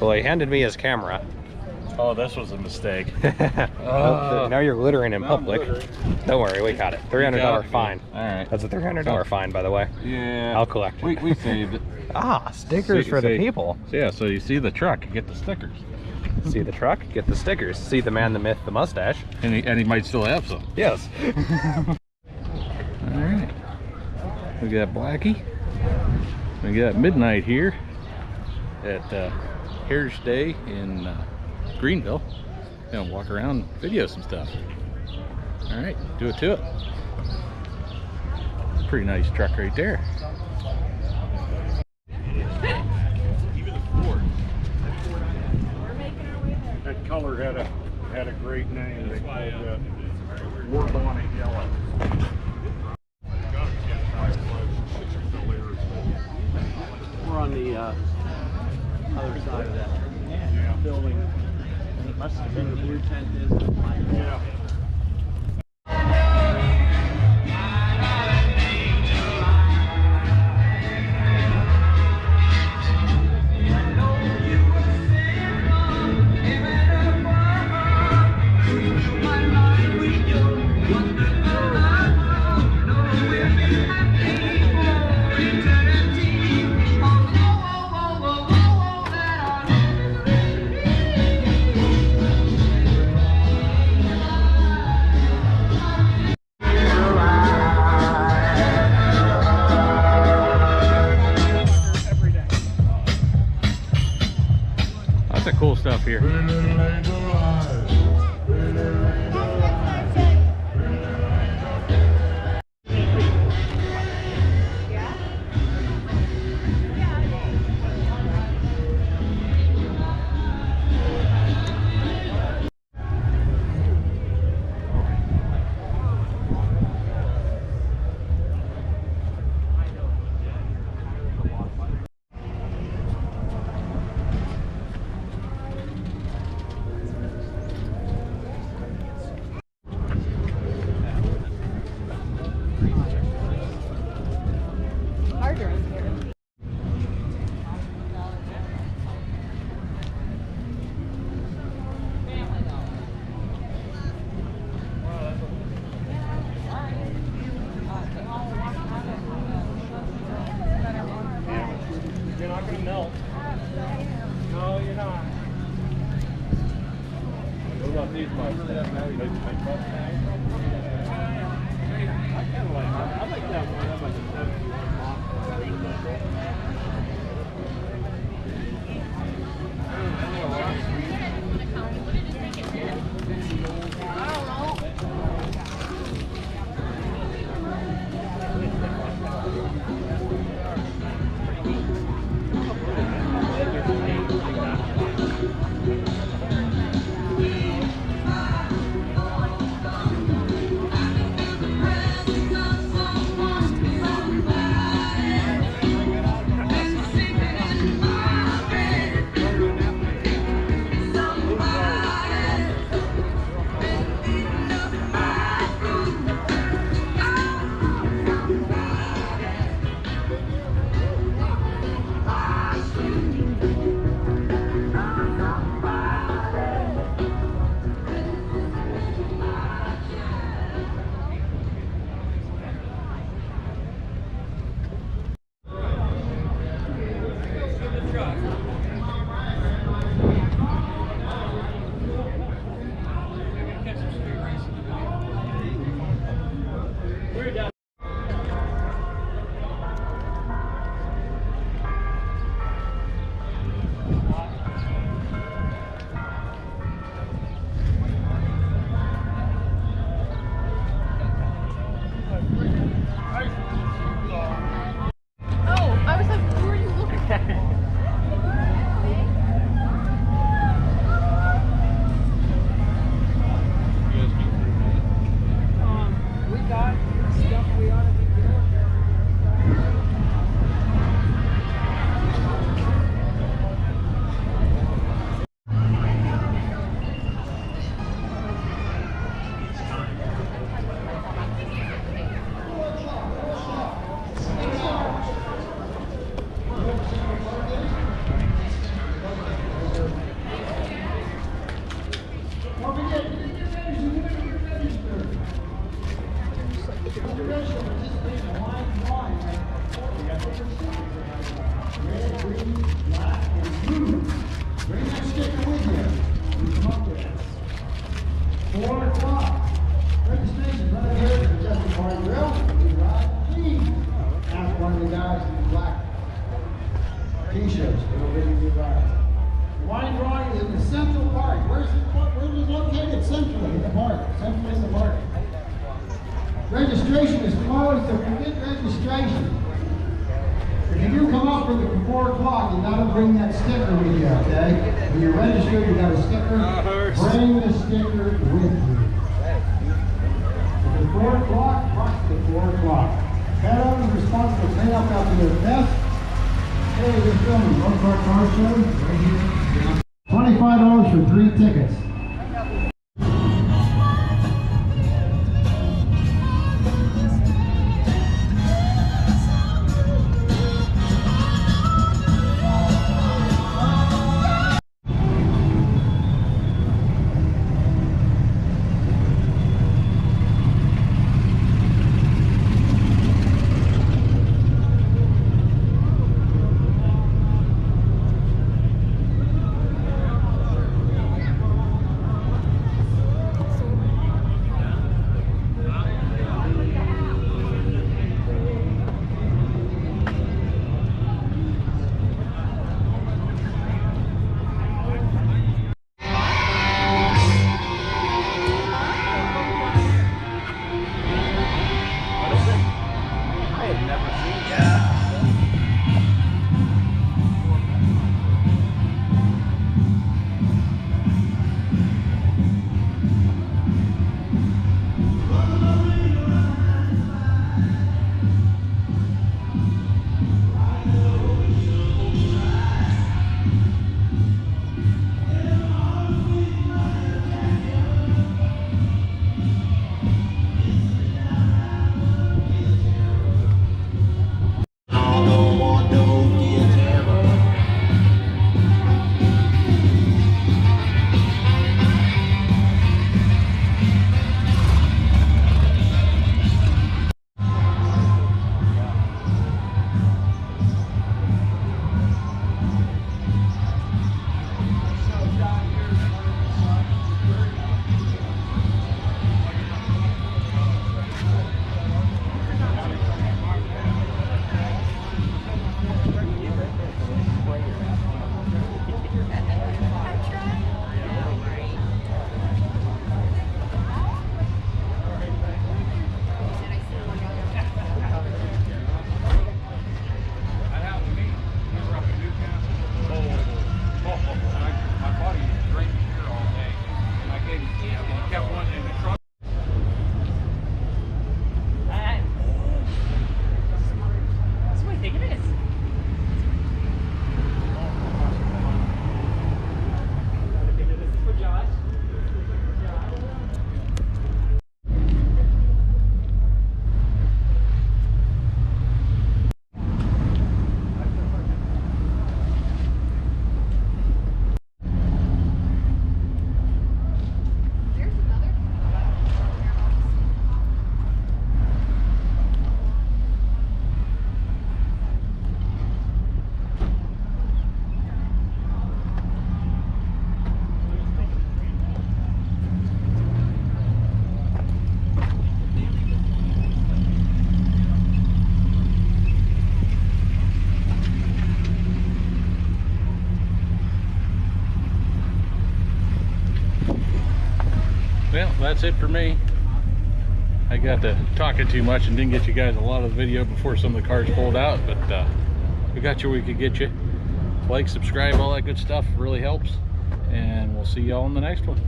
Well, he handed me his camera. Oh, this was a mistake. Now you're littering in public. Don't worry, we got it. $300 fine. All right. That's a $300 fine, by the way. Yeah. I'll collect it. We saved it. Ah, stickers for the people. So yeah, so you see the truck, you get the stickers. See the truck, get the stickers. See the man, the myth, the mustache. And he might still have some. Yes. All right. We got Blackie. We got Midnight here at Heritage Day in Greenville. Gonna walk around, video some stuff. All right, do it to it. Pretty nice truck right there. That color had a great name. They called it War Bonnet Yellow. We're on the other side of that building. It must have been the blue tent is. Yeah. Lots of cool stuff here. You're not going to melt. No, you're not. What about these bikes? I kind of like that. I like that one. That's like a 71 Wine drawing is in the central part. Where is it located? Centrally in the park. Centrally in the park. Registration is closed, so forget registration. If you do come up for 4 o'clock, you gotta bring that sticker with you, okay? When you're registered, you got a sticker. Bring the sticker with you. If it's 4 o'clock, approximately 4 o'clock. Pet owners responsible to pay up after their pets. Hey, we're filming Road Park Car Show right here. $25 for 3 tickets. Well, that's it for me. I got to talking too much and didn't get you guys a lot of the video before some of the cars pulled out, but we got you where we could get you. Like, subscribe, all that good stuff really helps, and we'll see y'all in the next one.